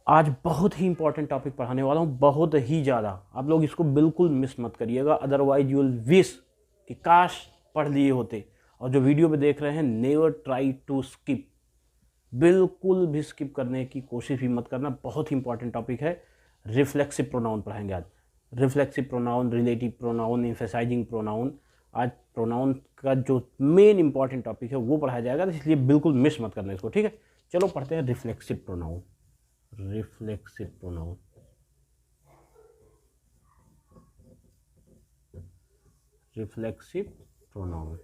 आज बहुत ही important topic पढ़ाने वाला हूँ, बहुत ही ज़्यादा। आप लोग इसको बिल्कुल मिस मत करिएगा, अदरवाइज यू विल विश कि काश पढ़ लिए होते। और जो वीडियो पे देख रहे हैं, नेवर ट्राई टू स्किप, बिल्कुल भी स्किप करने की कोशिश भी मत करना। बहुत ही इंपॉर्टेंट टॉपिक है। रिफ्लेक्सिव प्रोनाउन पढ़ाएंगे आज। Reflexive pronoun, relative pronoun, emphasizing pronoun, आज प्रोनाउन का जो मेन इंपॉर्टेंट टॉपिक है वो पढ़ाया जाएगा, तो इसलिए बिल्कुल मिस मत करना इसको, ठीक है। चलो पढ़ते हैं reflexive pronoun. Reflexive pronoun, reflexive pronoun.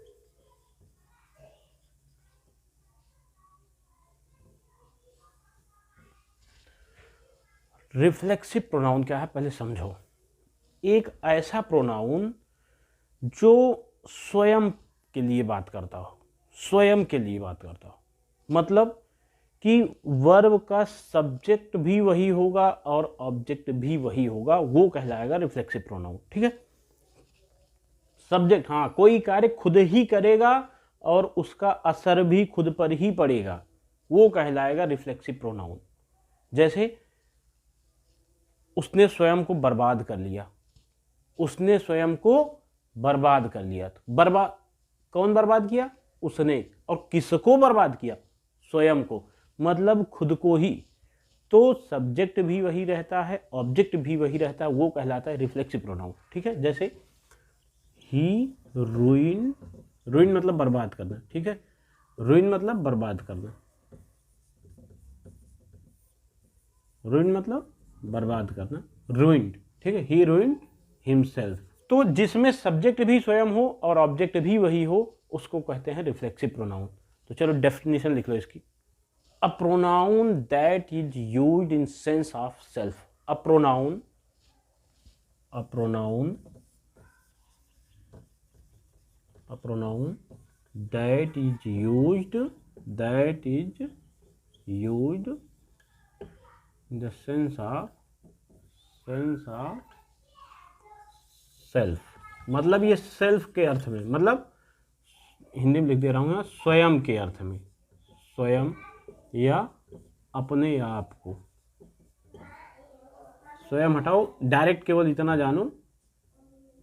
Reflexive pronoun क्या है पहले समझो। एक ऐसा प्रोनाउन जो स्वयं के लिए बात करता हो, स्वयं के लिए बात करता हो, मतलब कि वर्ब का सब्जेक्ट भी वही होगा और ऑब्जेक्ट भी वही होगा, वो कहलाएगा रिफ्लेक्सिव प्रोनाउन, ठीक है। सब्जेक्ट, हाँ, कोई कार्य खुद ही करेगा और उसका असर भी खुद पर ही पड़ेगा, वो कहलाएगा रिफ्लेक्सिव प्रोनाउन। जैसे उसने स्वयं को बर्बाद कर लिया, उसने स्वयं को बर्बाद कर लिया। तो बर्बाद, कौन बर्बाद किया? उसने। और किसको बर्बाद किया? स्वयं को, मतलब खुद को ही। तो सब्जेक्ट भी वही रहता है, ऑब्जेक्ट भी वही रहता है, वो कहलाता है रिफ्लेक्सिव प्रोनाउन, ठीक है। जैसे ही रूइन, रूइन मतलब बर्बाद करना, ठीक है। रूइन मतलब बर्बाद करना, रूइन मतलब बर्बाद करना, रूइंड, ठीक है। ही रूइंड हिमसेल्फ। तो जिसमें सब्जेक्ट भी स्वयं हो और ऑब्जेक्ट भी वही हो, उसको कहते हैं रिफ्लेक्सिव प्रोनाउन। तो चलो डेफिनेशन लिख लो इसकी। अ pronoun that is used in sense of self. A pronoun, a pronoun, a pronoun that is used, that is used in the sense of self. मतलब ये सेल्फ के अर्थ में, मतलब हिंदी में लिख दे रहा हूँ, स्वयं के अर्थ में, स्वयं या अपने आप को। स्वयं हटाओ, डायरेक्ट केवल इतना जानो,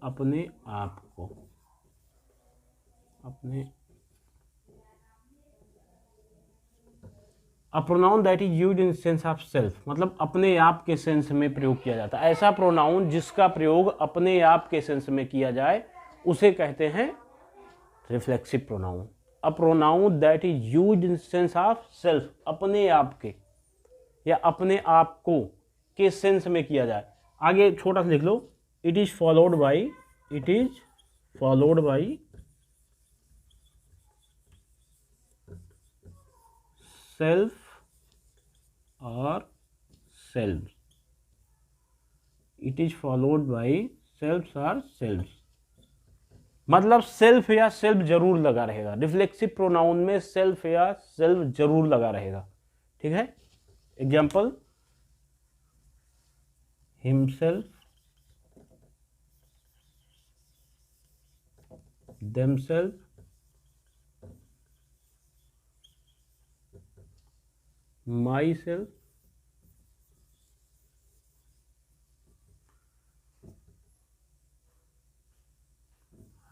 अपने आप को, अपने। अ pronoun that is used in sense of self, मतलब अपने आप के सेंस में प्रयोग किया जाता है। ऐसा प्रोनाउन जिसका प्रयोग अपने आप के सेंस में किया जाए, उसे कहते हैं reflexive pronoun. A pronoun that is used in sense of self, अपने आप के या अपने आप को के सेंस में किया जाए। आगे छोटा सा लिख लो, it is followed by, it is followed by self और self. It is followed by self और सेल्फ, मतलब सेल्फ या सेल्फ जरूर लगा रहेगा। रिफ्लेक्सिव प्रोनाउन में सेल्फ या सेल्फ जरूर लगा रहेगा, ठीक है। Example, himself, themselves, my self,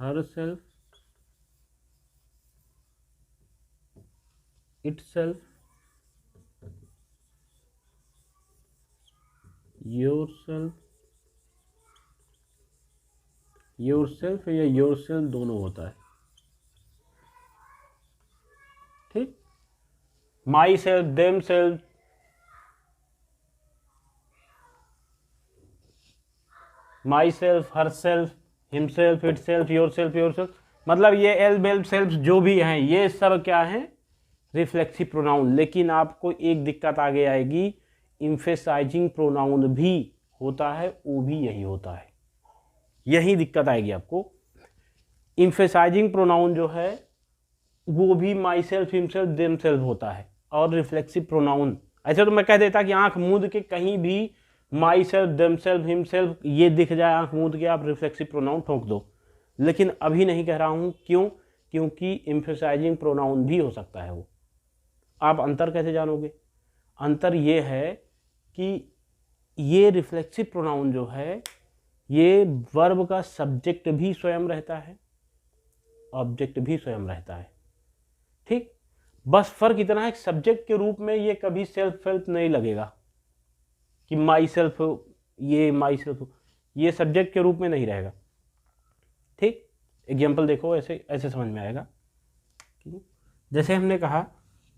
her self, it self, your self. Your self या योर सेल्फ दोनों होता है, ठीक। My self, them self, my self, her self, himself, it self, your self, your self, मतलब ये एल बेल सेल्फ जो भी हैं, ये सब क्या है? Reflexive pronoun. लेकिन आपको एक दिक्कत आगे आएगी, एम्फेसाइजिंग प्रोनाउन भी होता है, वो भी यही होता है, यही दिक्कत आएगी आपको। एम्फेसाइजिंग प्रोनाउन जो है वो भी my self, himself, them self होता है। और रिफ्लेक्सिव प्रोनाउन, ऐसे तो मैं कह देता कि आंख मूंद के कहीं भी माई सेल्फ, देम सेल्फ, हिमसेल्फ ये दिख जाए, आंख मूंद के आप रिफ्लेक्सिव प्रोनाउन ठोक दो। लेकिन अभी नहीं कह रहा हूं, क्यों? क्योंकि एम्फेसाइजिंग प्रोनाउन भी हो सकता है वो। आप अंतर कैसे जानोगे? अंतर ये है कि ये रिफ्लेक्सिव प्रोनाउन जो है ये वर्ब का सब्जेक्ट भी स्वयं रहता है, ऑब्जेक्ट भी स्वयं रहता है। ठीक, बस फर्क इतना है कि सब्जेक्ट के रूप में ये कभी सेल्फ हेल्प नहीं लगेगा कि माई सेल्फ, ये माई सेल्फ, ये सब्जेक्ट के रूप में नहीं रहेगा। ठीक, एग्जाम्पल देखो, ऐसे ऐसे समझ में आएगा। जैसे हमने कहा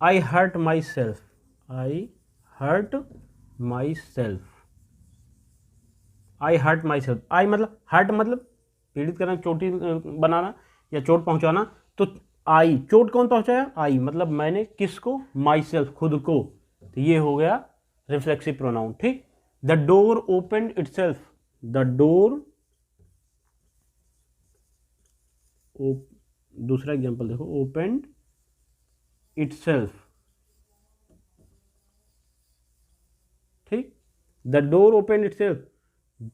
I hurt my self, I hurt my self, I hurt my self. I मतलब हर्ट मतलब पीड़ित करना, चोटी बनाना या चोट पहुंचाना। तो आई, चोट कौन पहुंचाया? आई, मतलब मैंने किसको? माई सेल्फ, खुद को। तो ये हो गया रिफ्लेक्सिव प्रोनाउन। ठीक, the door open itself, the door, दूसरा एग्जांपल देखो, ओपन इटसेल्फ। ठीक, the door open itself,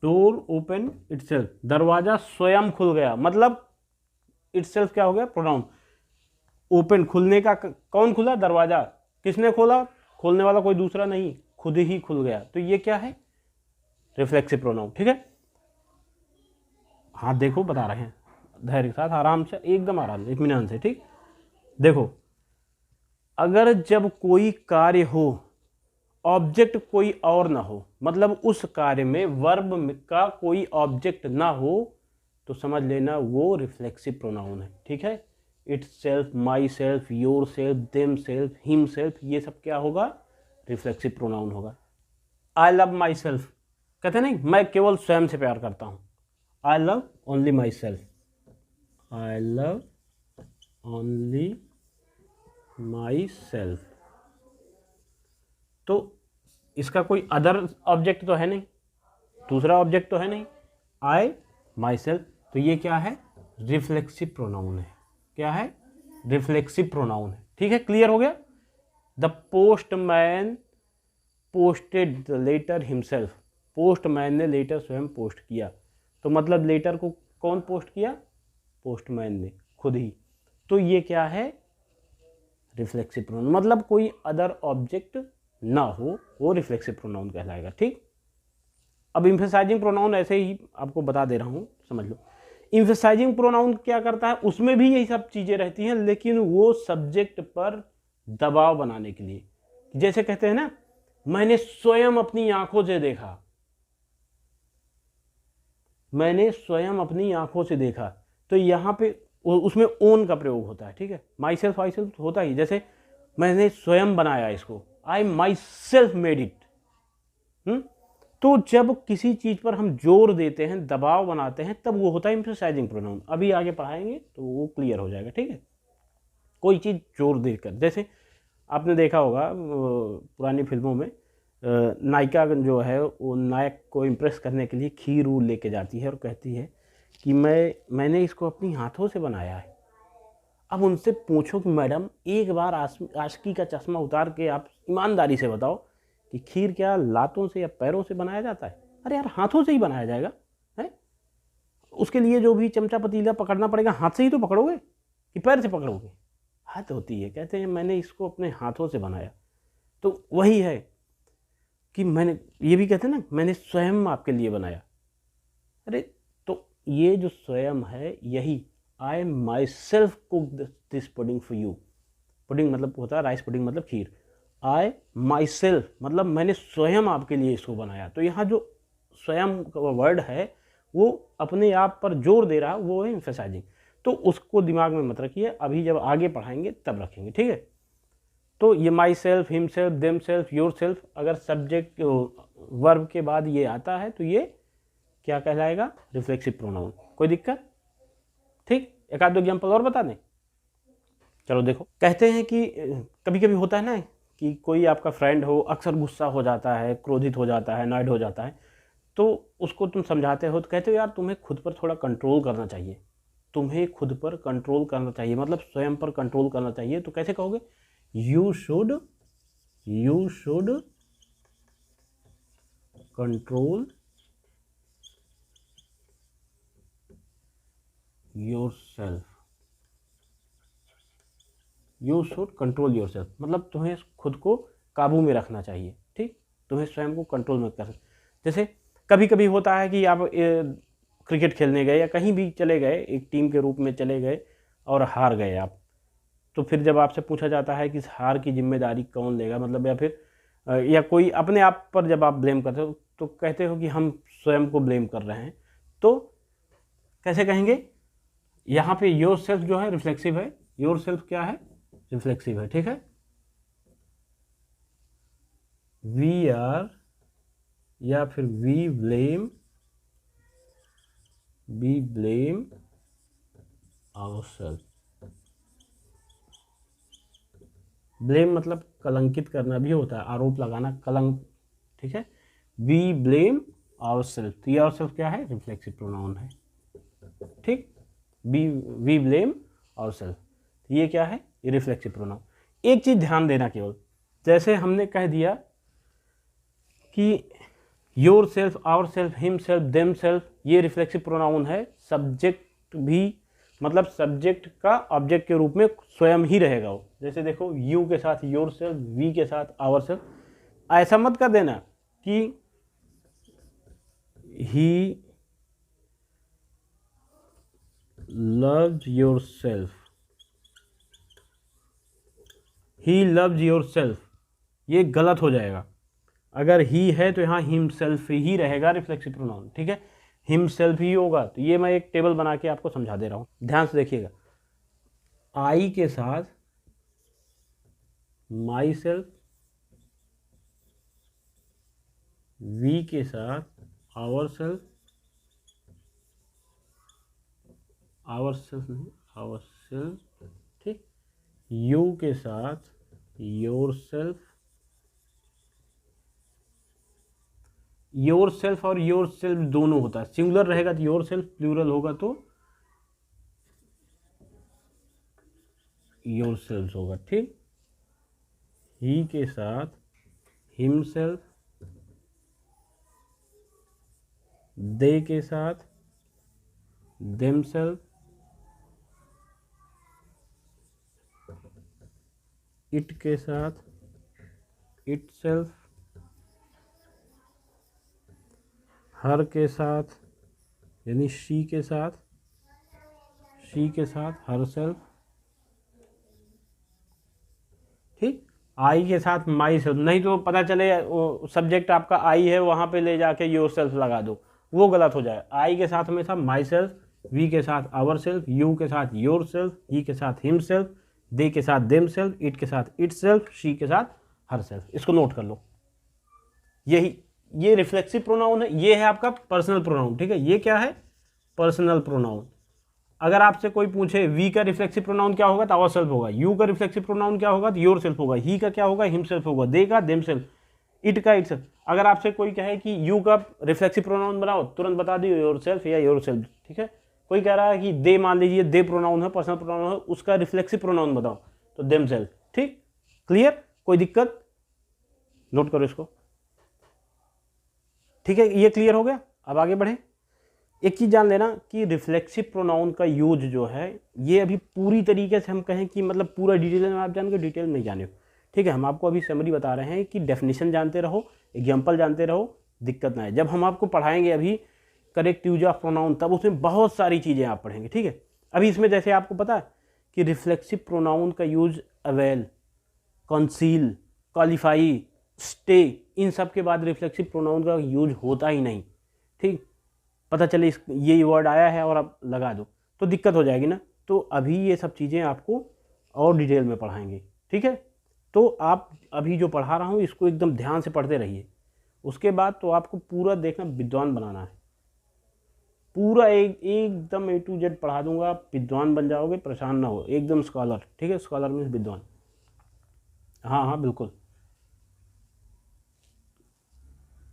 door open itself, दरवाजा स्वयं खुल गया। मतलब इटसेल्फ क्या हो गया? प्रोनाउन। ओपन, खुलने का, कौन खुला? दरवाजा। किसने खोला? खोलने वाला कोई दूसरा नहीं, खुद ही खुल गया। तो ये क्या है? Reflexive pronoun. ठीक है, हाँ देखो बता रहे हैं धैर्य के साथ, आराम से, एकदम आराम से, इत्मीनान से। ठीक, देखो अगर जब कोई कार्य हो, ऑब्जेक्ट कोई और ना हो, मतलब उस कार्य में वर्ब का कोई ऑब्जेक्ट ना हो, तो समझ लेना वो रिफ्लेक्सिव प्रोनाउन है। ठीक है, it's self, my self, your self, them self, him self, ये सब क्या होगा? रिफ्लेक्सिव प्रोनाउन होगा। आई लव माई सेल्फ, कहते नहीं मैं केवल स्वयं से प्यार करता हूं, I love only my self, I love only my self. तो इसका कोई अदर ऑब्जेक्ट तो है नहीं, दूसरा ऑब्जेक्ट तो है नहीं, आई माई सेल्फ। तो ये क्या है? रिफ्लेक्सिव प्रोनाउन है। क्या है? रिफ्लेक्सिव प्रोनाउन है। ठीक है, क्लियर हो गया? The postman posted the letter himself, postman ने लेटर स्वयं पोस्ट किया। तो मतलब लेटर को कौन पोस्ट किया? पोस्टमैन ने, खुद ही। तो ये क्या है? रिफ्लेक्सिव प्रोनाउन, मतलब कोई अदर ऑब्जेक्ट ना हो, वो रिफ्लेक्सिव प्रोनाउन कहलाएगा। ठीक, अब इम्फेसाइजिंग प्रोनाउन ऐसे ही आपको बता दे रहा हूं, समझ लो। इम्फेसाइजिंग प्रोनाउन क्या करता है? उसमें भी यही सब चीजें रहती हैं, लेकिन वो सब्जेक्ट पर दबाव बनाने के लिए। जैसे कहते हैं ना, मैंने स्वयं अपनी आंखों से देखा, मैंने स्वयं अपनी आंखों से देखा। तो यहां पे उसमें ओन का प्रयोग होता है। ठीक है, माई सेल्फ, आई सेल्फ होता ही, जैसे मैंने स्वयं बनाया इसको, आई माई सेल्फ मेड इट। तो जब किसी चीज पर हम जोर देते हैं, दबाव बनाते हैं, तब वो होता है एम्फसाइजिंग प्रोनाउन। अभी आगे पढ़ाएंगे तो वो क्लियर हो जाएगा। ठीक है, कोई चीज जोर देकर, जैसे आपने देखा होगा पुरानी फिल्मों में नायिका जो है वो नायक को इम्प्रेस करने के लिए खीर ऊर लेके जाती है और कहती है कि मैंने इसको अपनी हाथों से बनाया है। अब उनसे पूछो कि मैडम एक बार आशिकी का चश्मा उतार के आप ईमानदारी से बताओ कि खीर क्या लातों से या पैरों से बनाया जाता है? अरे यार, हाथों से ही बनाया जाएगा है। उसके लिए जो भी चमचा पतीला पकड़ना पड़ेगा, हाथ से ही तो पकड़ोगे कि पैर से पकड़ोगे? हाथ होती है। कहते हैं मैंने इसको अपने हाथों से बनाया। तो वही है कि मैंने, ये भी कहते हैं ना, मैंने स्वयं आपके लिए बनाया। अरे तो ये जो स्वयं है, यही I my self cook this pudding for you. Pudding मतलब होता है राइस पुडिंग, मतलब खीर। आई माई सेल्फ मतलब मैंने स्वयं आपके लिए इसको बनाया। तो यहाँ जो स्वयं का वर्ड है वो अपने आप पर जोर दे रहा है, वो है एम्फसाइजिंग। तो उसको दिमाग में मत रखिए, अभी जब आगे पढ़ाएंगे तब रखेंगे। ठीक है, तो ये my self, himself, them self, your self, अगर सब्जेक्ट वर्ब के बाद ये आता है तो ये क्या कहलाएगा? Reflexive pronoun. कोई दिक्कत? ठीक, एक आध दो एग्जाम्पल और बता दें। चलो देखो, कहते हैं कि कभी कभी होता है ना कि कोई आपका फ्रेंड हो, अक्सर गुस्सा हो जाता है, क्रोधित हो जाता है, नाइड हो जाता है, तो उसको तुम समझाते हो तो कहते हो यार तुम्हें खुद पर थोड़ा कंट्रोल करना चाहिए, तुम्हें खुद पर कंट्रोल करना चाहिए, मतलब स्वयं पर कंट्रोल करना चाहिए। तो कैसे कहोगे? You should control yourself, you should control yourself, मतलब तुम्हें खुद को काबू में रखना चाहिए। ठीक, तुम्हें स्वयं को कंट्रोल मत कर सकते। जैसे कभी कभी होता है कि आप क्रिकेट खेलने गए या कहीं भी चले गए, एक टीम के रूप में चले गए और हार गए आप, तो फिर जब आपसे पूछा जाता है कि इस हार की जिम्मेदारी कौन लेगा, मतलब या फिर या कोई अपने आप पर जब आप ब्लेम करते हो तो कहते हो कि हम स्वयं को ब्लेम कर रहे हैं, तो कैसे कहेंगे? यहाँ पे योर सेल्फ जो है रिफ्लेक्सिव है, योर सेल्फ क्या है? रिफ्लेक्सिव है, ठीक है। वी आर या फिर वी ब्लेम आवरसेल्फ। ब्लेम मतलब कलंकित करना भी होता है, आरोप लगाना, कलंक, ठीक है। वी ब्लेम आवरसेल्फ, तो ये आवरसेल्फ क्या है? रिफ्लेक्सिव प्रोनाउन है, ठीक। वी ब्लेम आवरसेल्फ, ये क्या है? ये रिफ्लेक्सिव प्रोनाउन। एक चीज ध्यान देना केवल, जैसे हमने कह दिया कि yourself, ourself, himself, them self, ये रिफ्लेक्सिव प्रोनाउन है। सब्जेक्ट भी, मतलब सब्जेक्ट का ऑब्जेक्ट के रूप में स्वयं ही रहेगा वो। जैसे देखो, यू के साथ योर सेल्फ, वी के साथ आवर सेल्फ। ऐसा मत कर देना कि ही loves yourself, he loves yourself, ये गलत हो जाएगा। अगर ही है तो यहाँ हिमसेल्फ ही रहेगा रिफ्लेक्सिव प्रोनाउन, ठीक है। हिमसेल्फ ही होगा। तो ये मैं एक टेबल बना के आपको समझा दे रहा हूँ, ध्यान से देखिएगा। आई के साथ माई सेल्फ, वी के साथ आवर सेल्फ, आवर सेल्फ, ठीक। यू के साथ योर सेल्फ, योर सेल्फ और योर सेल्फ दोनों होता है। सिंगुलर रहेगा तो योर सेल्फ, प्लूरल होगा तो योर सेल्फ होगा, ठीक। ही के साथ हिम सेल्फ, दे के साथ देम सेल्फ, इट के साथ इट सेल्फ, हर के साथ यानी शी के साथ हर सेल्फ, ठीक। आई के साथ माई सेल्फ, नहीं तो पता चले सब्जेक्ट आपका आई है, वहां पे ले जाके योर सेल्फ लगा दो, वो गलत हो जाए। आई के साथ हमेशा माई सेल्फ, वी के साथ आवर सेल्फ, यू के साथ योर सेल्फ, ही के साथ हिम सेल्फ, दे के साथ देम सेल्फ, इट के साथ इट सेल्फ, शी के साथ हर सेल्फ। इसको नोट कर लो। ये रिफ्लेक्सिव प्रोनाउन है, ये है आपका पर्सनल प्रोनाउन, ठीक है। ये क्या है? Personal pronoun. अगर आपसे कोई पूछे वी का रिफ्लेक्सिव प्रोनाउन क्या होगा, तो आवर सेल्फ होगा। यू का रिफ्लेक्सिव प्रोनाउन क्या होगा, तो योर सेल्फ होगा। ही का क्या होगा, हिम सेल्फ होगा। दे का देम सेल्फ, इट का इट सेल्फ। अगर आपसे कोई कहे कि यू का रिफ्लेक्सिव प्रोनाउन बनाओ, तुरंत बता दियो योर सेल्फ या योर सेल्फ, ठीक है। कोई कह रहा है कि दे, मान लीजिए दे प्रोनाउन है, पर्सनल प्रोनाउन है, उसका रिफ्लेक्सिव प्रोनाउन बताओ, तो देम सेल्फ, ठीक। क्लियर? कोई दिक्कत? नोट करो इसको, ठीक है। ये क्लियर हो गया। अब आगे बढ़े। एक चीज जान लेना कि रिफ्लेक्सिव प्रोनाउन का यूज जो है, ये अभी पूरी तरीके से हम कहें कि मतलब पूरा डिटेल में आप जान के डिटेल में नहीं जाने हो, ठीक है। हम आपको अभी समरी बता रहे हैं कि डेफिनेशन जानते रहो, एग्जाम्पल जानते रहो, दिक्कत ना है। जब हम आपको पढ़ाएंगे अभी करेक्ट यूज ऑफ प्रोनाउन, तब उसमें बहुत सारी चीज़ें आप पढ़ेंगे, ठीक है। अभी इसमें जैसे आपको पता है कि रिफ्लेक्सिव प्रोनाउन का use avail, conceal, qualify, stay, इन सब के बाद रिफ्लेक्सिव प्रोनाउन का यूज होता ही नहीं, ठीक। पता चले ये वर्ड आया है और आप लगा दो तो दिक्कत हो जाएगी ना। तो अभी ये सब चीज़ें आपको और डिटेल में पढ़ाएंगे, ठीक है। तो आप अभी जो पढ़ा रहा हूँ इसको एकदम ध्यान से पढ़ते रहिए। उसके बाद तो आपको पूरा देखना, विद्वान बनाना है पूरा, एकदम A to Z पढ़ा दूंगा, आप विद्वान बन जाओगे, परेशान ना हो, एकदम स्कॉलर, ठीक है। स्कॉलर मीन्स विद्वान, हाँ हाँ बिल्कुल।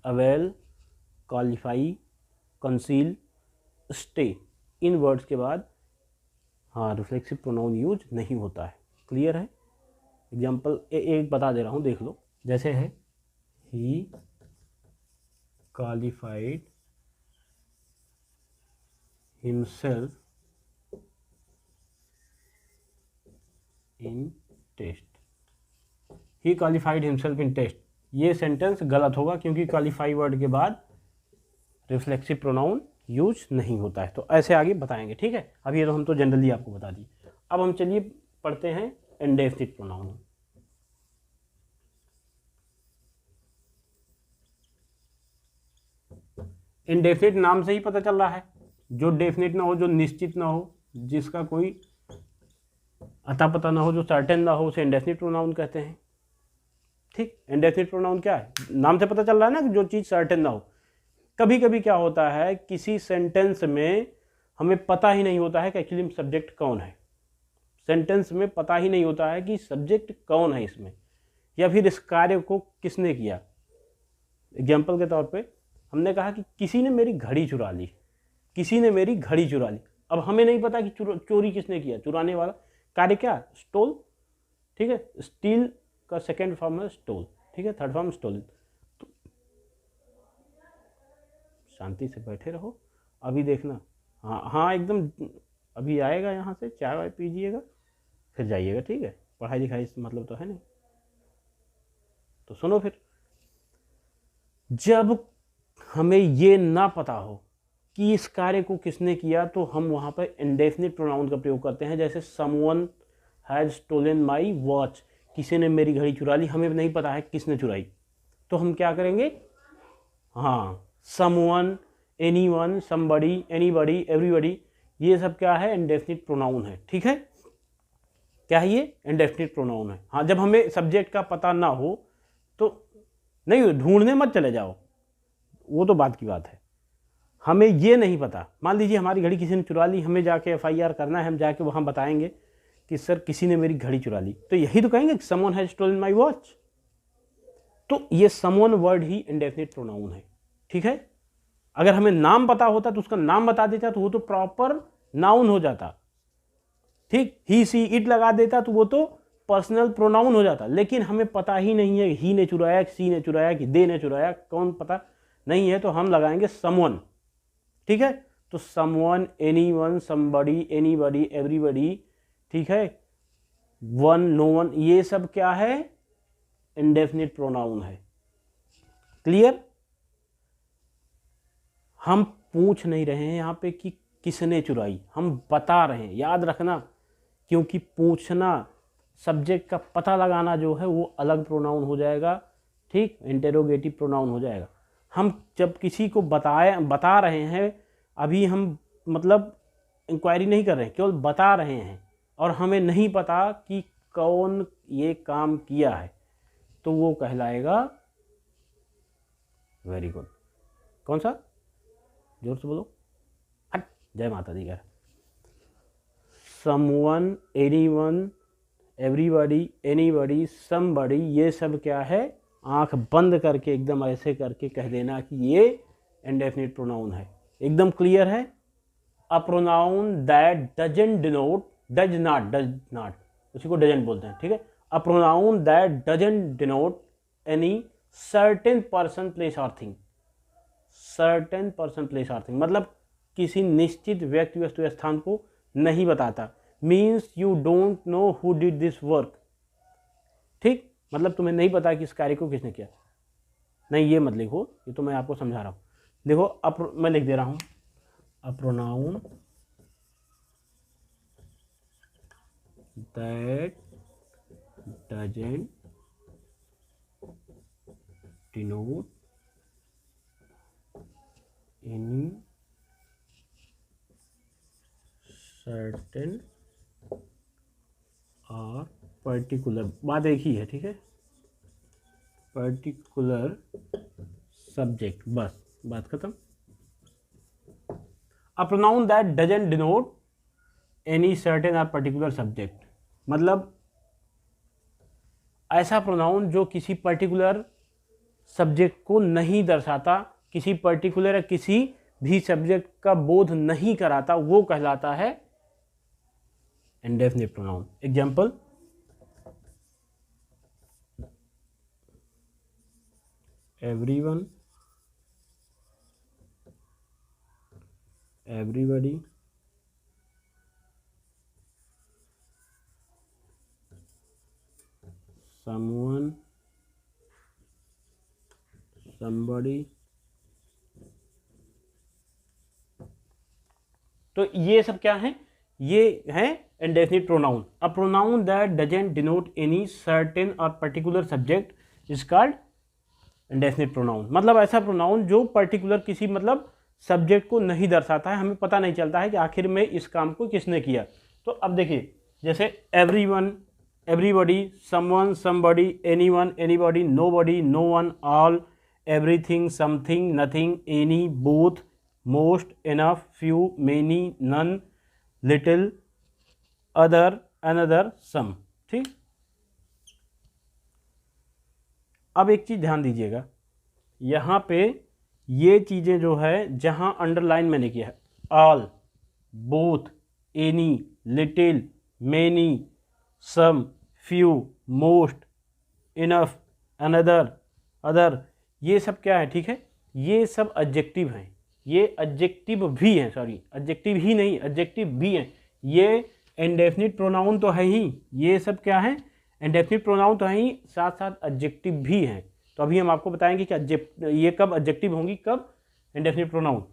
अवेल, क्वालिफाई, कंसील, स्टे, इन वर्ड्स के बाद हाँ रिफ्लेक्सिव प्रोनाउन यूज नहीं होता है। क्लियर है? एग्जाम्पल एक बता दे रहा हूँ, देख लो। जैसे है he qualified himself in test, he qualified himself in test. ये सेंटेंस गलत होगा, क्योंकि क्वालिफाई वर्ड के बाद रिफ्लेक्सिव प्रोनाउन यूज नहीं होता है। तो ऐसे आगे बताएंगे, ठीक है। अब ये तो हम तो जनरली आपको बता दिए। अब हम चलिए पढ़ते हैं इंडेफिनिट प्रोनाउन। इंडेफिनिट नाम से ही पता चल रहा है, जो डेफिनिट ना हो, जो निश्चित ना हो, जिसका कोई अता पता ना हो, जो सर्टेन ना हो, उसे इंडेफिनिट प्रोनाउन कहते हैं। ठीक, इंडेफिनिट प्रोनाउन क्या है, नाम से पता चल रहा है ना कि जो चीज़ सर्टेन ना हो। कभी कभी क्या होता है, किसी सेंटेंस में हमें पता ही नहीं होता है कि एक्चुअली सब्जेक्ट कौन है। सेंटेंस में पता ही नहीं होता है कि सब्जेक्ट कौन है इसमें, या फिर इस कार्य को किसने किया। एग्जाम्पल के तौर पे हमने कहा कि किसी ने मेरी घड़ी चुरा ली, किसी ने मेरी घड़ी चुरा ली। अब हमें नहीं पता कि चोरी किसने किया, चुराने वाला कार्य क्या, स्टोल। ठीक है, स्टील का सेकेंड फॉर्म है स्टोल, ठीक है, थर्ड फॉर्म स्टोलन। तो शांति से बैठे रहो, अभी देखना। हाँ हाँ, एकदम अभी आएगा, यहाँ से चाय वाय पीजिएगा फिर जाइएगा, ठीक है। पढ़ाई लिखाई से मतलब तो है नहीं। तो सुनो फिर, जब हमें ये ना पता हो कि इस कार्य को किसने किया, तो हम वहाँ पर इंडेफिनिट प्रोनाउन का प्रयोग करते हैं। जैसे someone has stolen my watch, किसी ने मेरी घड़ी चुरा ली, हमें नहीं पता है किसने चुराई, तो हम क्या करेंगे, हाँ, someone, anyone, somebody, anybody, everybody, ये सब क्या है, इंडेफिनिट प्रोनाउन है। ठीक है, क्या है ये, इंडेफिनिट प्रोनाउन है। हाँ, जब हमें सब्जेक्ट का पता ना हो तो नहीं, ढूंढने मत चले जाओ, वो तो बात की बात है। हमें ये नहीं पता, मान लीजिए हमारी घड़ी किसी ने चुरा ली, हमें जाके एफआईआर करना है, हम जाके वहाँ बताएंगे कि सर किसी ने मेरी घड़ी चुरा ली, तो यही तो कहेंगे someone has stolen my watch. तो ये समवन वर्ड ही इंडेफिनिट प्रोनाउन है। ठीक है, अगर हमें नाम पता होता तो उसका नाम बता देता तो वो तो प्रॉपर नाउन हो जाता। ठीक, ही सी इट लगा देता तो वो तो पर्सनल प्रोनाउन हो जाता। लेकिन हमें पता ही नहीं है ही ने चुराया, सी ने चुराया, कि दे ने चुराया, कौन पता नहीं है, तो हम लगाएंगे समवन। ठीक है, तो someone, anyone, somebody, anybody, everybody, ठीक है, वन, नो वन, ये सब क्या है, इंडेफिनिट प्रोनाउन है। क्लियर, हम पूछ नहीं रहे हैं यहाँ पे कि किसने चुराई, हम बता रहे हैं, याद रखना, क्योंकि पूछना, सब्जेक्ट का पता लगाना जो है वो अलग प्रोनाउन हो जाएगा। ठीक, इंटेरोगेटिव प्रोनाउन हो जाएगा। हम जब किसी को बता रहे हैं, अभी हम मतलब इंक्वायरी नहीं कर रहे हैं, केवल बता रहे हैं, और हमें नहीं पता कि कौन ये काम किया है, तो वो कहलाएगा, वेरी गुड, कौन सा, जोर से बोलो, हट, जय माता दी का, someone, anyone, everybody, anybody, somebody, ये सब क्या है, आंख बंद करके एकदम ऐसे करके कह देना कि ये इंडेफिनिट प्रोनाउन है। एकदम क्लियर है। अ pronoun that doesn't denote, does not, उसी को डजंट बोलते हैं। ठीक है, अ pronoun that doesn't denote any certain person, place और थिंग। सर्टेन पर्सन, प्लेस और थिंग मतलब किसी निश्चित व्यक्ति, वस्तु या स्थान को नहीं बताता। Means you don't know who did this work. ठीक, मतलब तुम्हें नहीं पता कि इस कार्य को किसने किया। नहीं, ये मत लिखो, ये तो मैं आपको समझा रहा हूँ। देखो, मैं लिख दे रहा हूँ, अ pronoun that doesn't denote any certain or particular, बात एक ही है। ठीक है, पर्टिकुलर सब्जेक्ट, बस बात खत्म। अ pronoun that doesn't denote any certain or particular subject मतलब ऐसा प्रोनाउन जो किसी पर्टिकुलर सब्जेक्ट को नहीं दर्शाता, किसी पर्टिकुलर, किसी भी सब्जेक्ट का बोध नहीं कराता, वो कहलाता है indefinite pronoun. Example, everyone, everybody, someone, somebody। तो ये सब क्या है, ये है indefinite pronoun. A pronoun that doesn't denote any certain or particular subject is called indefinite pronoun. मतलब ऐसा प्रोनाउन जो पर्टिकुलर किसी मतलब सब्जेक्ट को नहीं दर्शाता है, हमें पता नहीं चलता है कि आखिर में इस काम को किसने किया। तो अब देखिए जैसे everyone, everybody, someone, somebody, anyone, anybody, nobody, no one, all, everything, something, nothing, any, both, most, enough, few, many, none, little, other, another, some. ठीक। अब एक चीज ध्यान दीजिएगा, यहाँ पे ये चीजें जो है जहां अंडरलाइन मैंने किया है, all, both, any, little, many, some, few, most, enough, another, other, ये सब क्या है, ठीक है, ये सब एडजेक्टिव हैं। ये एडजेक्टिव भी हैं, सॉरी एडजेक्टिव ही नहीं, एडजेक्टिव भी हैं। ये इंडेफिनिट प्रोनाउन तो है ही, ये सब क्या है, इंडेफिनिट प्रोनाउन तो है ही, साथ साथ एडजेक्टिव भी हैं। तो अभी हम आपको बताएंगे कि ये कब एडजेक्टिव होंगी, कब इंडेफिनिट प्रोनाउन।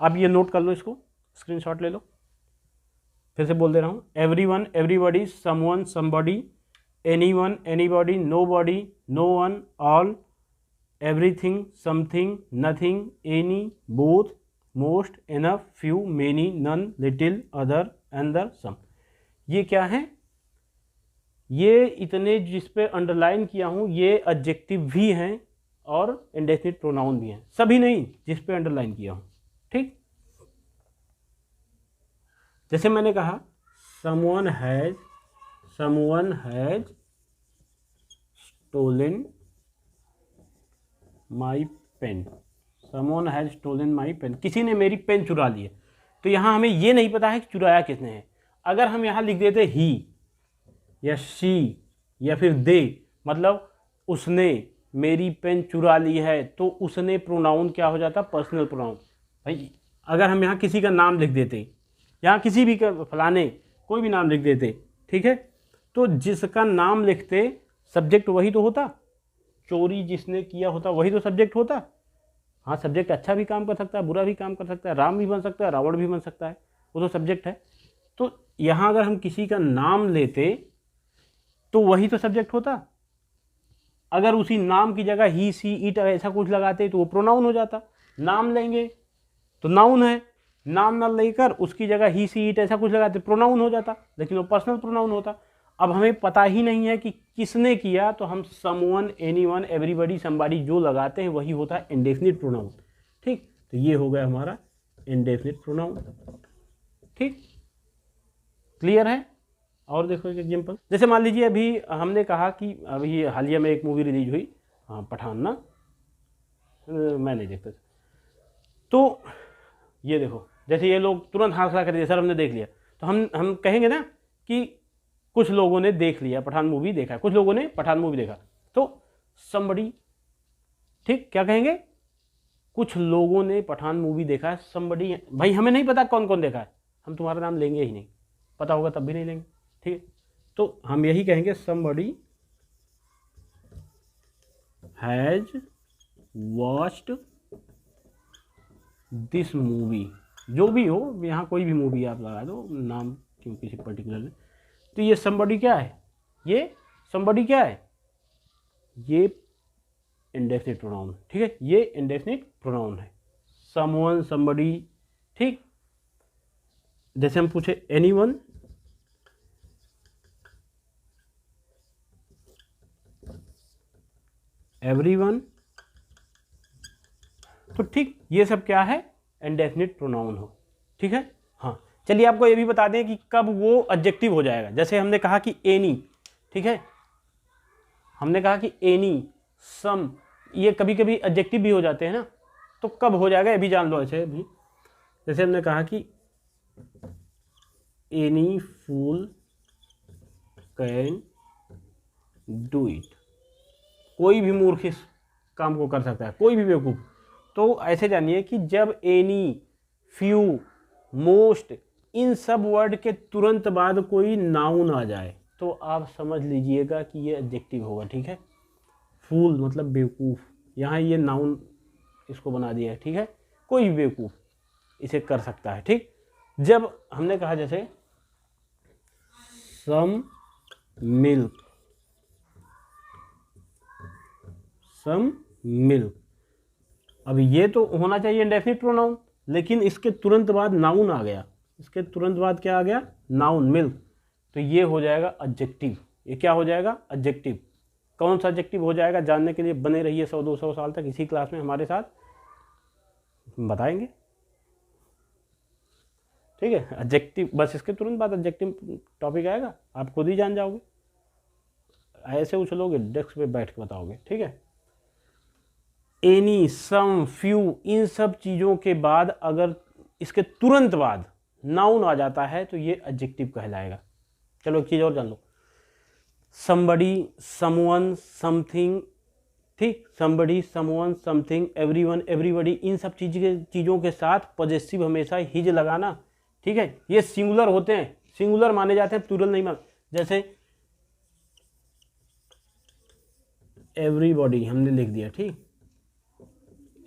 आप ये नोट कर लो, इसको स्क्रीनशॉट ले लो। फिर से बोल दे रहा हूँ, everyone, everybody, someone, somebody, anyone, anybody, nobody, no one, all, everything, something, nothing, any, both, most, enough, few, many, none, little, other, another, some. ये क्या है, ये इतने जिस पे अंडरलाइन किया हूं ये एडजेक्टिव भी हैं और इंडेफिनिट प्रोनाउन भी हैं, सभी नहीं जिस पे अंडरलाइन किया हूं। ठीक। जैसे मैंने कहा someone has stolen my pen, someone has stolen my pen, किसी ने मेरी पेन चुरा ली है। तो यहां हमें ये नहीं पता है कि चुराया किसने है। अगर हम यहां लिख देते ही या शी या फिर दे, मतलब उसने मेरी पेन चुरा ली है, तो उसने प्रोनाउन क्या हो जाता, पर्सनल प्रोनाउन। भाई अगर हम यहाँ किसी का नाम लिख देते, यहाँ किसी भी का फलाने कोई भी नाम लिख देते, ठीक है, तो जिसका नाम लिखते सब्जेक्ट वही तो होता, चोरी जिसने किया होता वही तो सब्जेक्ट होता। हाँ सब्जेक्ट अच्छा भी काम कर सकता है, बुरा भी काम कर सकता है, राम भी बन सकता है, रावण भी बन सकता है, वो तो सब्जेक्ट है। तो यहाँ अगर हम किसी का नाम लेते तो वही तो सब्जेक्ट होता। अगर उसी नाम की जगह ही, सी, इट ऐसा कुछ लगाते तो वो प्रोनाउन हो जाता। नाम लेंगे तो नाउन है, नाम ना लेकर उसकी जगह ही, सी, इट ऐसा कुछ लगाते प्रोनाउन हो जाता, लेकिन वो पर्सनल प्रोनाउन होता। अब हमें पता ही नहीं है कि किसने किया, तो हम समवन, एनीवन, एवरीबॉडी, समबॉडी जो लगाते हैं वही होता है इंडेफिनिट प्रोनाउन। ठीक, तो ये हो गया हमारा इंडेफिनिट प्रोनाउन। ठीक, क्लियर है। और देखो एक एग्जाम्पल, जैसे मान लीजिए अभी हमने कहा कि अभी हालिया में एक मूवी रिलीज हुई, हाँ पठान ना, मैं नहीं देखता। तो ये देखो, जैसे ये लोग तुरंत हाथ खड़ा कर दिए, सर हमने देख लिया, तो हम कहेंगे ना कि कुछ लोगों ने देख लिया, पठान मूवी देखा, कुछ लोगों ने पठान मूवी देखा, तो somebody, ठीक, क्या कहेंगे, कुछ लोगों ने पठान मूवी देखा है, somebody। भाई हमें नहीं पता कौन कौन देखा है, हम तुम्हारा नाम लेंगे ही नहीं, पता होगा तब भी नहीं लेंगे। ठीक है, तो हम यही कहेंगे somebody has watched this movie, जो भी हो, यहाँ कोई भी मूवी आप लगा दो, नाम क्यों किसी पर्टिकुलर ने। तो ये somebody क्या है, ये somebody क्या है, ये इंडेफिनिट प्रोनाउन। ठीक है, ये इंडेफिनिट प्रोनाउन है, someone, somebody। ठीक, जैसे हम पूछे anyone, everyone, तो ठीक, ये सब क्या है, इंडेफिनिट प्रोनाउन हो। ठीक है, हाँ चलिए आपको ये भी बता दें कि कब वो एडजेक्टिव हो जाएगा। जैसे हमने कहा कि एनी, ठीक है, हमने कहा कि एनी, सम, ये कभी कभी एडजेक्टिव भी हो जाते हैं ना, तो कब हो जाएगा ये भी जान लो। ऐसे भी जैसे हमने कहा कि any fool can do it, कोई भी मूर्ख इस काम को कर सकता है, कोई भी बेवकूफ़। तो ऐसे जानिए कि जब एनी, फ्यू, मोस्ट, इन सब वर्ड के तुरंत बाद कोई नाउन आ जाए तो आप समझ लीजिएगा कि ये एडजेक्टिव होगा। ठीक है, फूल मतलब बेवकूफ़, यहाँ ये नाउन इसको बना दिया है, ठीक है। कोई भी बेवकूफ़ इसे कर सकता है, ठीक। जब हमने कहा जैसे सम मिल्क, सम मिल्क, अब ये तो होना चाहिए इंडेफिनिट प्रोनाउन, लेकिन इसके तुरंत बाद नाउन आ गया, इसके तुरंत बाद क्या आ गया, नाउन, मिल्क, तो ये हो जाएगा एडजेक्टिव। ये क्या हो जाएगा, एडजेक्टिव। कौन सा एडजेक्टिव हो जाएगा, जानने के लिए बने रहिए 100-200 साल तक इसी क्लास में हमारे साथ, बताएंगे, ठीक है। एडजेक्टिव, बस इसके तुरंत बाद एडजेक्टिव टॉपिक आएगा, आप खुद ही जान जाओगे, ऐसे उछलोगे डेस्क पे बैठ के बताओगे, ठीक है। एनी, सम, फ्यू, इन सब चीज़ों के बाद अगर इसके तुरंत बाद नाउन आ जाता है तो ये एडजेक्टिव कहलाएगा। चलो एक चीज़ और जान लो, somebody, someone, something, ठीक, somebody, someone, something, everyone, everybody, इन सब चीज़ों के साथ पॉजेसिव हमेशा हिज लगाना, ठीक है। ये सिंगुलर होते हैं, सिंगुलर माने जाते हैं, प्लूरल नहीं मान। जैसे एवरीबॉडी हमने लिख दिया, ठीक,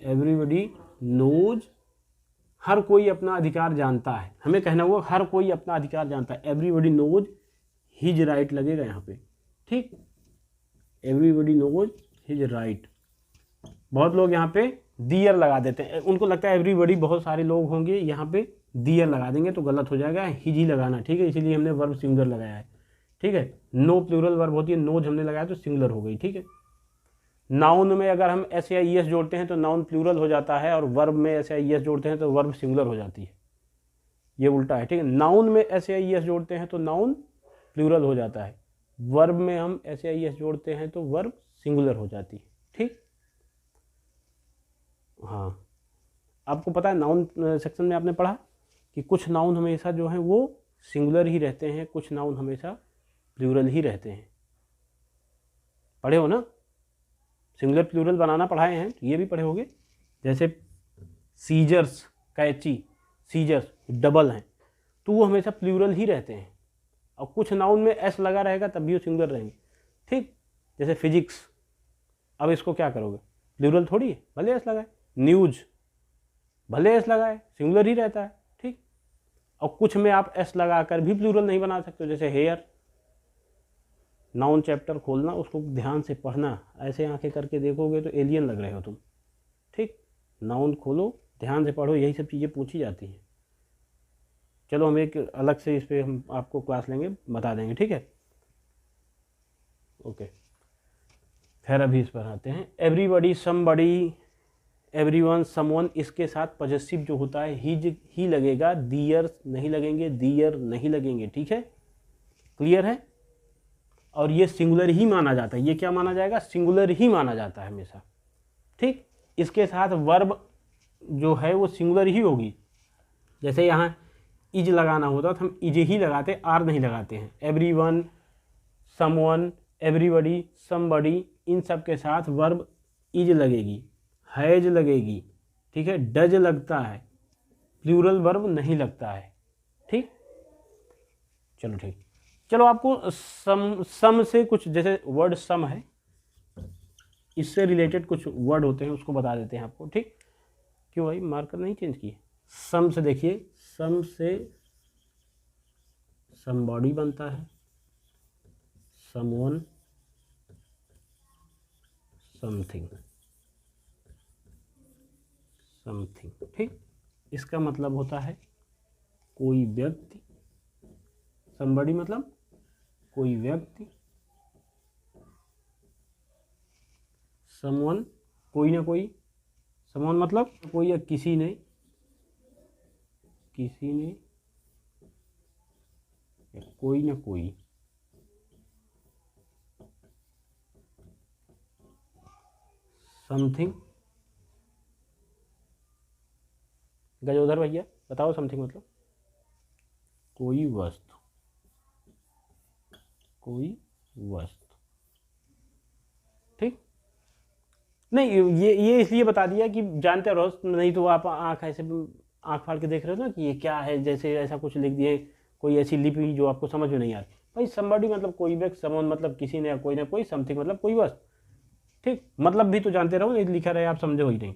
एवरीबॉडी नोज, हर कोई अपना अधिकार जानता है, हमें कहना हुआ हर कोई अपना अधिकार जानता है, एवरीबॉडी नोज हिज राइट लगेगा यहाँ पे, ठीक, एवरीबॉडी नोज हिज राइट। बहुत लोग यहाँ पे दियर लगा देते हैं, उनको लगता है एवरीबॉडी बहुत सारे लोग होंगे, यहाँ पे दियर लगा देंगे तो गलत हो जाएगा, हिज ही लगाना, ठीक है, इसीलिए हमने वर्ब सिंगुलर लगाया है, ठीक है। नो प्लूरल वर्ब होती है, नोज हमने लगाया तो सिंगुलर हो गई, ठीक है। नाउन में अगर हम एस या ई एस जोड़ते हैं तो नाउन प्लूरल हो जाता है, और वर्ब में एस या ई एस जोड़ते हैं तो वर्ब सिंगुलर हो जाती है, ये उल्टा है, ठीक है। नाउन में एस या ई एस जोड़ते हैं तो नाउन प्लूरल हो जाता है, वर्ब में हम एस या ई एस जोड़ते हैं तो वर्ब सिंगुलर हो जाती है, ठीक। हाँ, आपको पता है नाउन सेक्शन में आपने पढ़ा कि कुछ नाउन हमेशा जो हैं वो सिंगुलर ही रहते हैं, कुछ नाउन हमेशा प्लूरल ही रहते हैं, पढ़े हो ना, सिंगुलर प्लूरल बनाना पढ़ाए हैं, ये भी पढ़े होगे। जैसे सीजर्स, कैची, सीजर्स डबल हैं तो वो हमेशा प्लूरल ही रहते हैं, और कुछ नाउन में एस लगा रहेगा तब भी वो सिंगुलर रहेंगे, ठीक। जैसे फिजिक्स, अब इसको क्या करोगे, प्लूरल थोड़ी है, भले एस लगाए। न्यूज, भले एस लगाए, सिंगुलर ही रहता है, ठीक। और कुछ में आप एस लगा कर भी प्लूरल नहीं बना सकते, जैसे हेयर। नाउन चैप्टर खोलना, उसको ध्यान से पढ़ना, ऐसे आंखें करके देखोगे तो एलियन लग रहे हो तुम, ठीक। नाउन खोलो, ध्यान से पढ़ो, यही सब चीज़ें पूछी जाती हैं। चलो हम एक अलग से इस पर हम आपको क्लास लेंगे, बता देंगे, ठीक है, ओके। फिर अभी इस पर आते हैं, एवरीबॉडी, समबॉडी, एवरीवन, समवन, इसके साथ पॉजेसिव जो होता है हिज ही लगेगा, दियर नहीं लगेंगे, दियर नहीं लगेंगे, ठीक है, क्लियर है। और ये सिंगुलर ही माना जाता है, ये क्या माना जाएगा, सिंगुलर ही माना जाता है हमेशा, ठीक। इसके साथ वर्ब जो है वो सिंगुलर ही होगी, जैसे यहाँ इज लगाना होता तो हम इज ही लगाते, आर नहीं लगाते हैं। एवरीवन, समवन, एवरीबॉडी, समबॉडी, इन सब के साथ वर्ब इज लगेगी, हैज लगेगी, ठीक है, डज लगता है, प्लूरल वर्ब नहीं लगता है, ठीक। चलो ठीक, चलो आपको सम से कुछ, जैसे वर्ड सम है, इससे रिलेटेड कुछ वर्ड होते हैं उसको बता देते हैं आपको, ठीक। क्यों भाई मार्कर नहीं चेंज किए। सम से देखिए, सम से समबॉडी बनता है, समवन, समथिंग, समथिंग, ठीक। इसका मतलब होता है कोई व्यक्ति, समबॉडी मतलब कोई व्यक्ति, समवन कोई ना कोई, समवन मतलब कोई या किसी ने, किसी ने, कोई ना कोई, समथिंग। गजोधर भैया बताओ समथिंग मतलब कोई वस्तु, कोई वस्तु, ठीक। नहीं ये इसलिए बता दिया कि जानते रहो, नहीं तो आप आँख ऐसे आँख फाड़ के देख रहे हो ना कि ये क्या है, जैसे ऐसा कुछ लिख दिए, कोई ऐसी लिपि जो आपको समझ में नहीं आ रही। भाई समबॉडी मतलब कोई व्यक्ति, समवन मतलब किसी ने, कोई ना कोई, समथिंग मतलब कोई वस्तु, ठीक। मतलब भी तो जानते रहो, नहीं लिखा रहे आप समझो ही नहीं,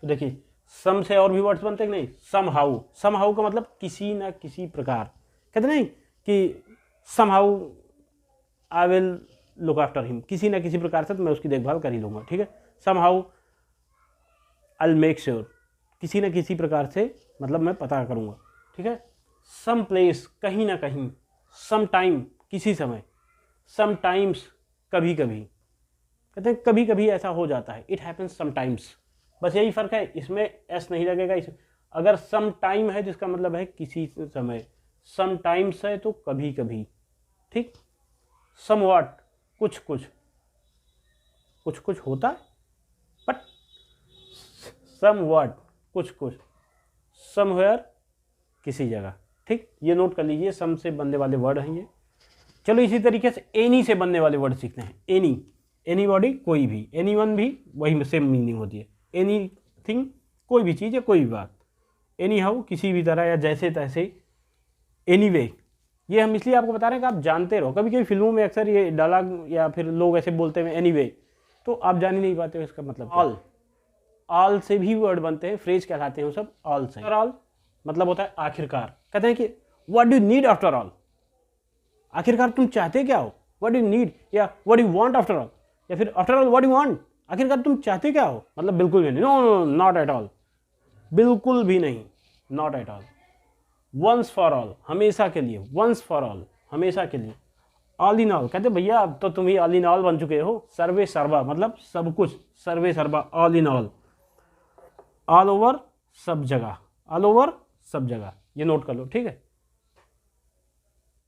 तो देखिए सम से और भी वर्ड्स बनते हैं कि नहीं, सम हाउ का मतलब किसी ना किसी प्रकार, कहते नहीं कि somehow I will look after him, किसी ना किसी प्रकार से तो मैं उसकी देखभाल कर ही लूँगा, ठीक है। Somehow I will make sure, किसी न किसी प्रकार से मतलब मैं पता करूँगा, ठीक है। सम प्लेस, कहीं ना कहीं, सम टाइम, किसी समय, सम टाइम्स, कभी कभी, कहते हैं कभी कभी ऐसा हो जाता है, इट हैपन्स समटाइम्स, बस यही फ़र्क है, इसमें एस नहीं लगेगा। इस अगर सम टाइम है जिसका मतलब है किसी समय, सम टाइम्स है तो कभी कभी, ठीक। सम व्हाट, कुछ कुछ, कुछ कुछ होता है, बट सम व्हाट, कुछ कुछ, समवेयर, किसी जगह, ठीक। ये नोट कर लीजिए, सम से बनने वाले वर्ड हैं ये। चलो इसी तरीके से एनी से बनने वाले वर्ड सीखते हैं। एनी बॉडी, कोई भी, एनी वन भी वही सेम मीनिंग होती है। एनी थिंग, कोई भी चीज़ या कोई भी बात। एनी हाउ, किसी भी तरह या जैसे तैसे। एनी वे, ये हम इसलिए आपको बता रहे हैं कि आप जानते रहो, कभी कभी फिल्मों में अक्सर ये डायलॉग या फिर लोग ऐसे बोलते हैं एनी वे, तो आप जान ही नहीं पाते हो इसका मतलब। ऑल से भी वर्ड बनते हैं, फ्रेज कहलाते हैं वो सब ऑल से। ऑल मतलब होता है आखिरकार, कहते हैं कि what do you need after all, आखिरकार तुम चाहते क्या हो, व्हाट डू यू नीड, या what do you want after all, या फिर after all what do you want, आखिरकार तुम चाहते क्या हो, मतलब बिल्कुल भी नहीं, no no not at all, बिल्कुल भी नहीं, not at all. Once for all, हमेशा के लिए, वंस फॉर ऑल, हमेशा के लिए। ऑल इन ऑल, कहते भैया अब तो तुम ही ऑल इन ऑल बन चुके हो, सर्वे सर्वा मतलब सब कुछ, सर्वे सर्वा, all in all, all over, सब जगह, ऑल ओवर सब जगह, ये नोट कर लो, ठीक है।